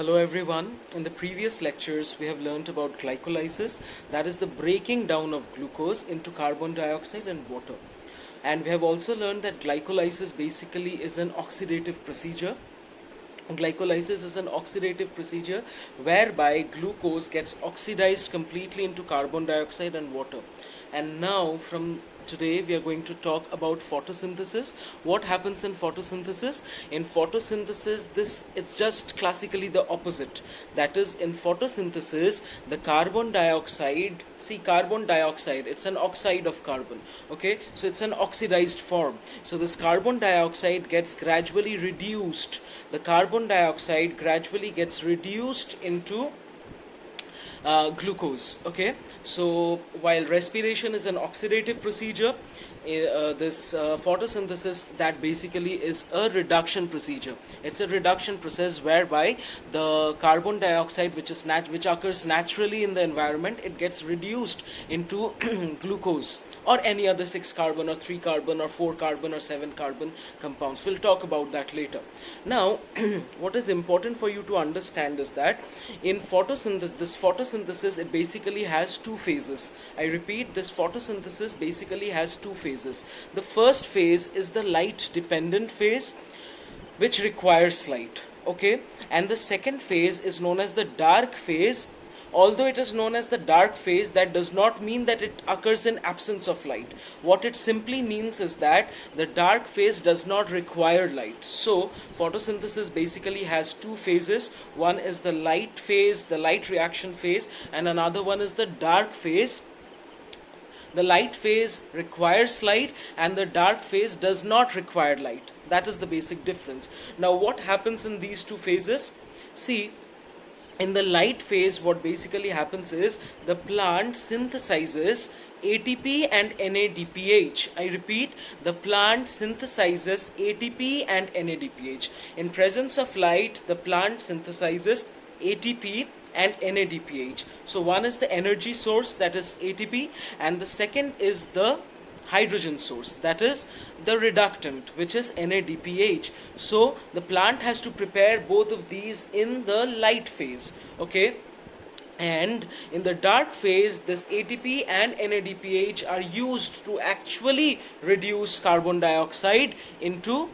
Hello everyone. In the previous lectures we have learnt about glycolysis, that is the breaking down of glucose into carbon dioxide and water. And we have also learned that glycolysis basically is an oxidative procedure. Glycolysis is an oxidative procedure whereby glucose gets oxidized completely into carbon dioxide and water. And now from today we are going to talk about photosynthesis. What happens in photosynthesis? In photosynthesis, it's just classically the opposite. That is, in photosynthesis, the carbon dioxide, carbon dioxide, it's an oxide of carbon. Okay, so it's an oxidized form. So this carbon dioxide gets gradually reduced. The carbon dioxide gradually gets reduced into glucose. Okay, so while respiration is an oxidative procedure, this photosynthesis, that basically is a reduction procedure. It's a reduction process whereby the carbon dioxide which occurs naturally in the environment, it gets reduced into glucose or any other 6 carbon or 3 carbon or 4 carbon or 7 carbon compounds. We'll talk about that later. Now what is important for you to understand is that in photosynthesis, it basically has two phases. I repeat, this photosynthesis basically has two phases. The first phase is the light dependent phase, which requires light. Okay, and the second phase is known as the dark phase. Although it is known as the dark phase, that does not mean that it occurs in absence of light. What it simply means is that the dark phase does not require light. So photosynthesis basically has two phases. One is the light phase, the light reaction phase, and another one is the dark phase. The light phase requires light and the dark phase does not require light. That is the basic difference. Now what happens in these two phases? See, in the light phase, what basically happens is the plant synthesizes ATP and NADPH. I repeat, the plant synthesizes ATP and NADPH. In presence of light, the plant synthesizes ATP and NADPH. So one is the energy source, that is ATP, and the second is the hydrogen source, that is the reductant, which is NADPH. So the plant has to prepare both of these in the light phase. Okay, and in the dark phase, this ATP and NADPH are used to actually reduce carbon dioxide into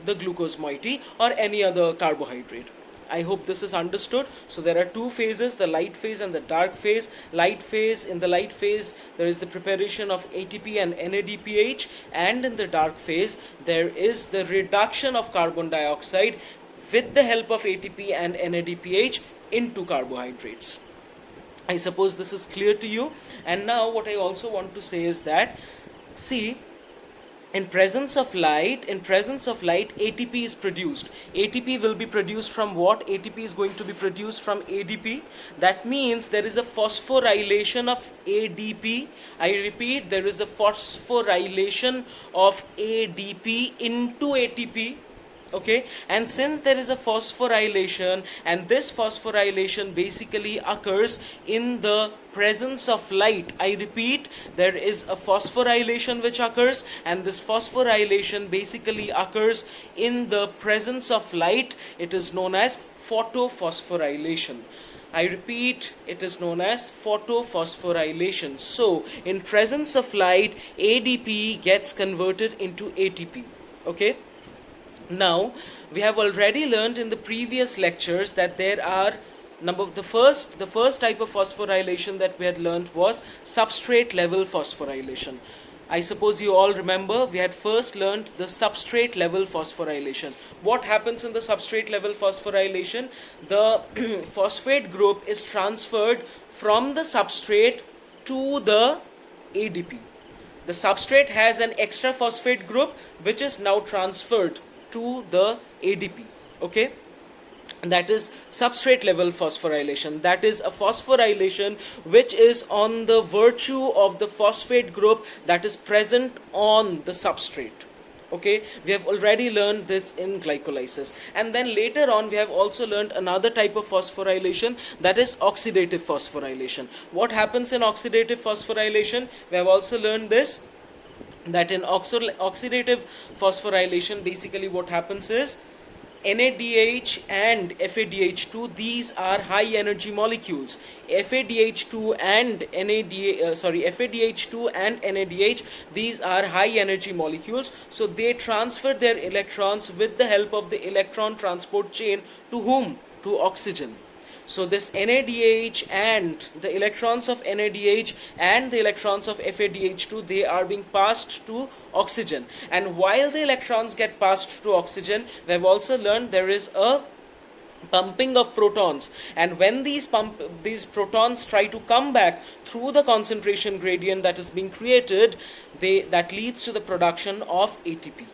the glucose moiety or any other carbohydrate. I hope this is understood. So there are two phases, the light phase and the dark phase. In the light phase, there is the preparation of ATP and NADPH, and in the dark phase, there is the reduction of carbon dioxide with the help of ATP and NADPH into carbohydrates. I suppose this is clear to you. And now what I also want to say is that, see, in presence of light, ATP is produced. ATP will be produced from what? ATP is going to be produced from ADP. That means there is a phosphorylation of ADP. I repeat, there is a phosphorylation of ADP into ATP. Okay, and since there is a phosphorylation, and this phosphorylation basically occurs in the presence of light, I repeat, there is a phosphorylation which occurs, and this phosphorylation basically occurs in the presence of light. It is known as photophosphorylation. I repeat, it is known as photophosphorylation. So in presence of light, ADP gets converted into ATP. Okay, now we have already learned in the previous lectures that there are the first type of phosphorylation that we had learned was substrate level phosphorylation. I suppose you all remember we had first learned the substrate level phosphorylation. What happens in the substrate level phosphorylation? The phosphate group is transferred from the substrate to the ADP. The substrate has an extra phosphate group which is now transferred to the ADP. Okay, and that is substrate level phosphorylation. That is a phosphorylation which is on the virtue of the phosphate group that is present on the substrate. Okay, we have already learned this in glycolysis, and then later on we have also learned another type of phosphorylation, that is oxidative phosphorylation. What happens in oxidative phosphorylation? We have also learned this, that in oxidative phosphorylation, basically what happens is NADH and FADH2, these are high energy molecules. FADH2 and FADH2 and NADH, these are high energy molecules. So they transfer their electrons with the help of the electron transport chain to whom? To oxygen. So this NADH and the electrons of NADH and the electrons of FADH2, they are being passed to oxygen. And while the electrons get passed to oxygen, we have also learned there is a pumping of protons, and when these protons try to come back through the concentration gradient that is being created, that leads to the production of ATP.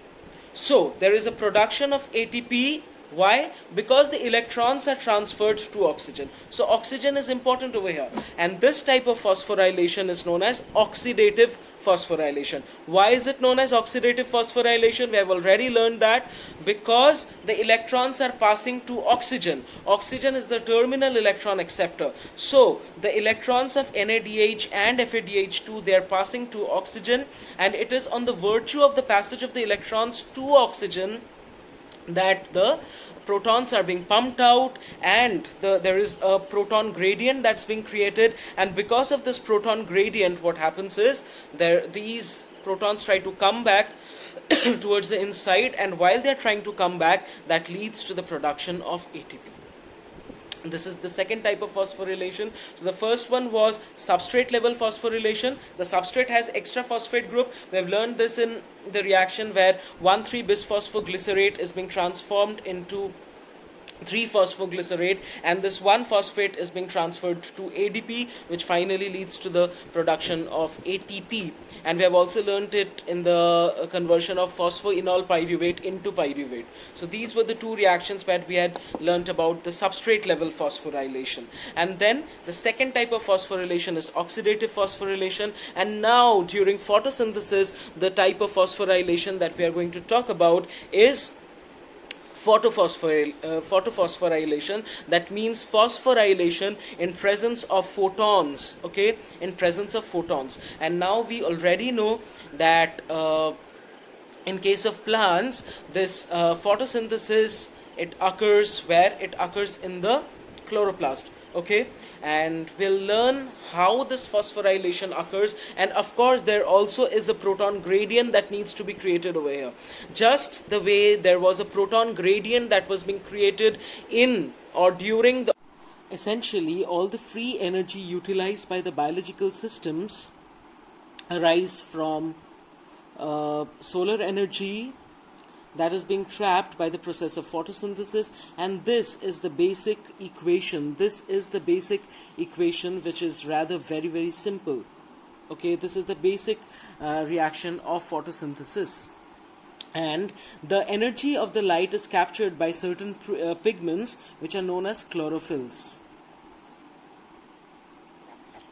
So there is a production of ATP. Why? Because the electrons are transferred to oxygen. So oxygen is important over here, and this type of phosphorylation is known as oxidative phosphorylation. Why is it known as oxidative phosphorylation? We have already learned that because the electrons are passing to oxygen. Oxygen is the terminal electron acceptor. So the electrons of NADH and FADH2, they are passing to oxygen, and it is on the virtue of the passage of the electrons to oxygen that the protons are being pumped out, and there is a proton gradient that's being created. And because of this proton gradient, what happens is these protons try to come back towards the inside, and while they're trying to come back, that leads to the production of ATP. This is the second type of phosphorylation. So the first one was substrate level phosphorylation. The substrate has extra phosphate group. We have learned this in the reaction where 1,3-bisphosphoglycerate is being transformed into 3-phosphoglycerate, and this 1-phosphate is being transferred to ADP, which finally leads to the production of ATP. And we have also learned it in the conversion of phosphoenol pyruvate into pyruvate. So these were the two reactions where we had learnt about the substrate level phosphorylation. And then the second type of phosphorylation is oxidative phosphorylation. And now during photosynthesis, the type of phosphorylation that we are going to talk about is photophosphorylation. That means phosphorylation in presence of photons, okay, in presence of photons. And now we already know that in case of plants, this photosynthesis, it occurs where? It occurs in the chloroplast. Okay, and we'll learn how this phosphorylation occurs, and of course there also is a proton gradient that needs to be created over here. Just the way there was a proton gradient that was being created in or during the... Essentially, all the free energy utilized by the biological systems arise from solar energy that is being trapped by the process of photosynthesis, and this is the basic equation. This is the basic equation, which is rather very, very simple. Okay, this is the basic reaction of photosynthesis. And the energy of the light is captured by certain pigments which are known as chlorophylls.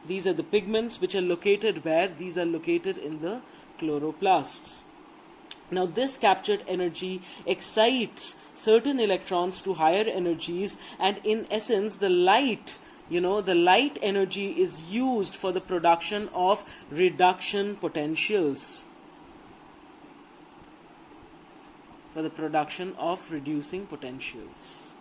These are the pigments which are located where? These are located in the chloroplasts. Now this captured energy excites certain electrons to higher energies, and in essence the light, the light energy is used for the production of reduction potentials. For the production of reducing potentials.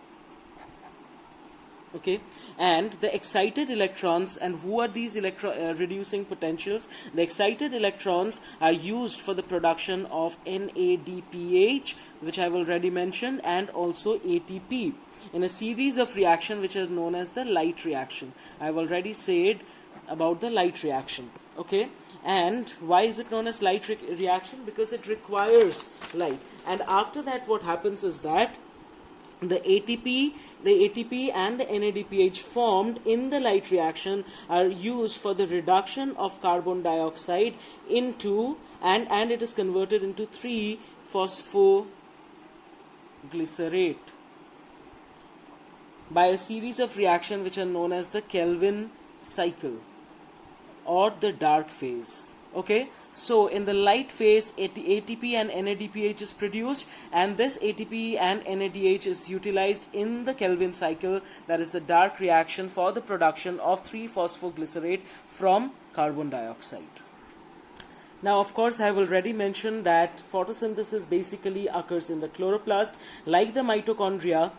Okay, and the excited electrons, and who are these reducing potentials? The excited electrons are used for the production of NADPH, which I have already mentioned, and also ATP in a series of reactions which are known as the light reaction. I have already said about the light reaction. Okay, and why is it known as light reaction? Because it requires light. And after that, what happens is that the ATP and the NADPH formed in the light reaction are used for the reduction of carbon dioxide into, and it is converted into 3-phosphoglycerate by a series of reactions which are known as the Calvin cycle or the dark phase. Okay, so in the light phase, ATP and NADPH is produced, and this ATP and NADH is utilized in the Calvin cycle, that is the dark reaction, for the production of 3-phosphoglycerate from carbon dioxide. Now, of course, I have already mentioned that photosynthesis basically occurs in the chloroplast. Like the mitochondria,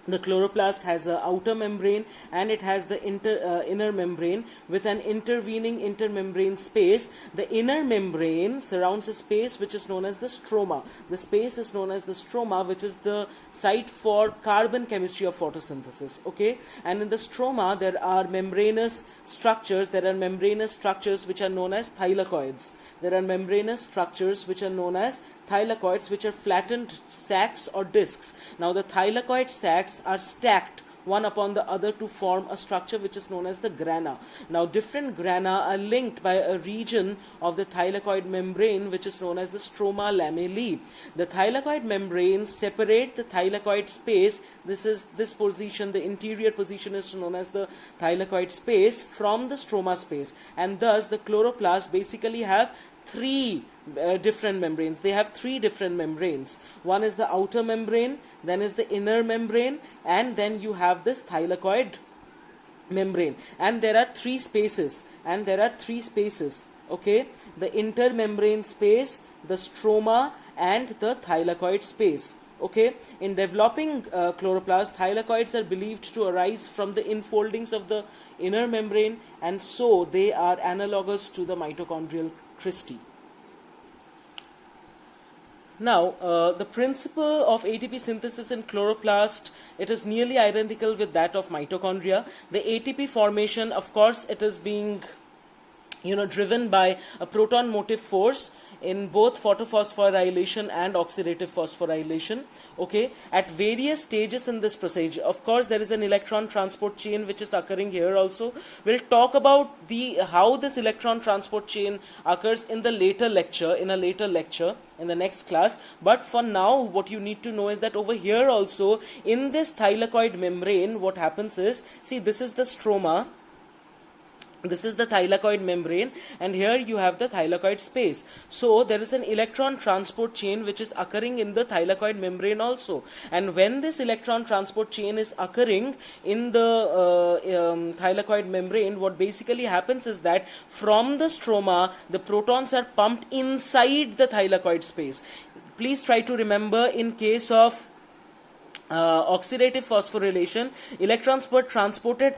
the chloroplast has an outer membrane and it has the inner membrane with an intervening intermembrane space. The inner membrane surrounds a space which is known as the stroma. The space is known as the stroma, which is the site for carbon chemistry of photosynthesis. Okay, and in the stroma there are membranous structures. There are membranous structures which are known as thylakoids. There are membranous structures which are known as thylakoids, which are flattened sacs or discs. Now the thylakoid sacs are stacked one upon the other to form a structure which is known as the grana. Now different grana are linked by a region of the thylakoid membrane which is known as the stroma lamellae. The thylakoid membranes separate the thylakoid space. This position, the interior position, is known as the thylakoid space from the stroma space, and thus the chloroplast basically have three different membranes. They have three different membranes. One is the outer membrane, then is the inner membrane, and then you have this thylakoid membrane. And there are three spaces. Okay, the intermembrane space, the stroma, and the thylakoid space. Okay, in developing chloroplast, thylakoids are believed to arise from the infoldings of the inner membrane, and so they are analogous to the mitochondrial cristae. Now, the principle of ATP synthesis in chloroplast, it is nearly identical with that of mitochondria. The ATP formation, of course, it is being driven by a proton motive force in both photophosphorylation and oxidative phosphorylation. Okay, at various stages in this procedure, of course, there is an electron transport chain which is occurring here also. We'll talk about how this electron transport chain occurs in a later lecture in the next class. But for now, what you need to know is that over here also, in this thylakoid membrane, what happens is, see, this is the stroma. This is the thylakoid membrane, and here you have the thylakoid space. So there is an electron transport chain which is occurring in the thylakoid membrane also. And when this electron transport chain is occurring in the thylakoid membrane, what basically happens is that from the stroma, the protons are pumped inside the thylakoid space. Please try to remember, in case of oxidative phosphorylation, protons were transported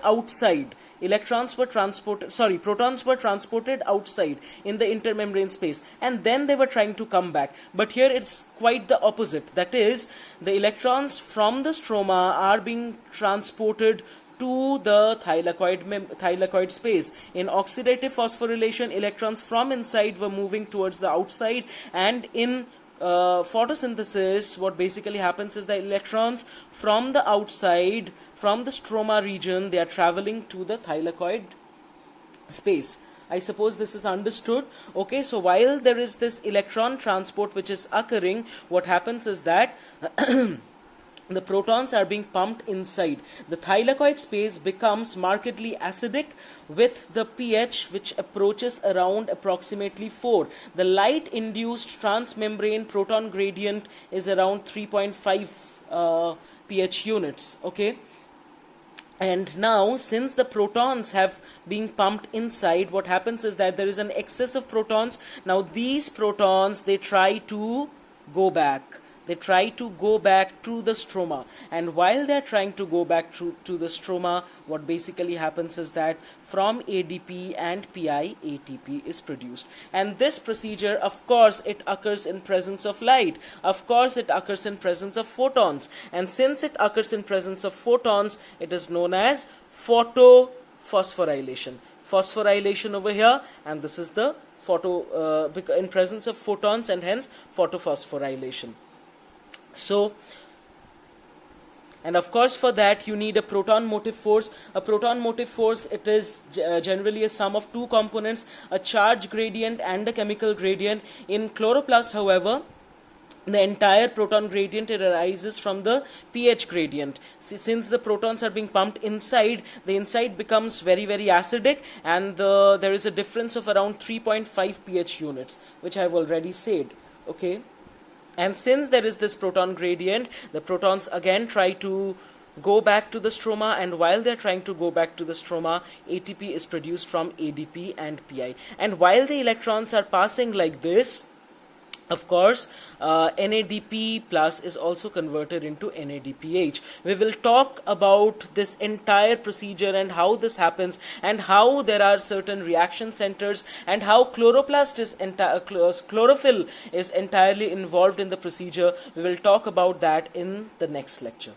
outside in the intermembrane space, and then they were trying to come back. But here it's quite the opposite. That is, the electrons from the stroma are being transported to the thylakoid space. In oxidative phosphorylation, electrons from inside were moving towards the outside, and in photosynthesis, what basically happens is the electrons from the outside, from the stroma region, they are traveling to the thylakoid space. I suppose this is understood. Okay, so while there is this electron transport which is occurring, what happens is that the protons are being pumped inside. The thylakoid space becomes markedly acidic with the pH which approaches around approximately 4. The light-induced transmembrane proton gradient is around 3.5 pH units. Okay. And now, since the protons have been pumped inside, what happens is that there is an excess of protons. Now, these protons, they try to go back. They try to go back to the stroma, and while they are trying to go back to the stroma, what basically happens is that from ADP and PI, ATP is produced. And this procedure, of course, it occurs in presence of light. Of course, it occurs in presence of photons. And since it occurs in presence of photons, it is known as photophosphorylation. Phosphorylation over here, and this is the in presence of photons, and hence photophosphorylation. So, and of course for that you need a proton motive force. A proton motive force, it is generally a sum of two components, a charge gradient and a chemical gradient. In chloroplast, however, the entire proton gradient, it arises from the pH gradient. Since the protons are being pumped inside, the inside becomes very, very acidic, and there is a difference of around 3.5 pH units, which I have already said. Okay. And since there is this proton gradient, the protons again try to go back to the stroma, and while they're trying to go back to the stroma, ATP is produced from ADP and PI. And while the electrons are passing like this, of course, NADP plus is also converted into NADPH. We will talk about this entire procedure and how this happens, and how there are certain reaction centers, and how chlorophyll is entirely involved in the procedure. We will talk about that in the next lecture.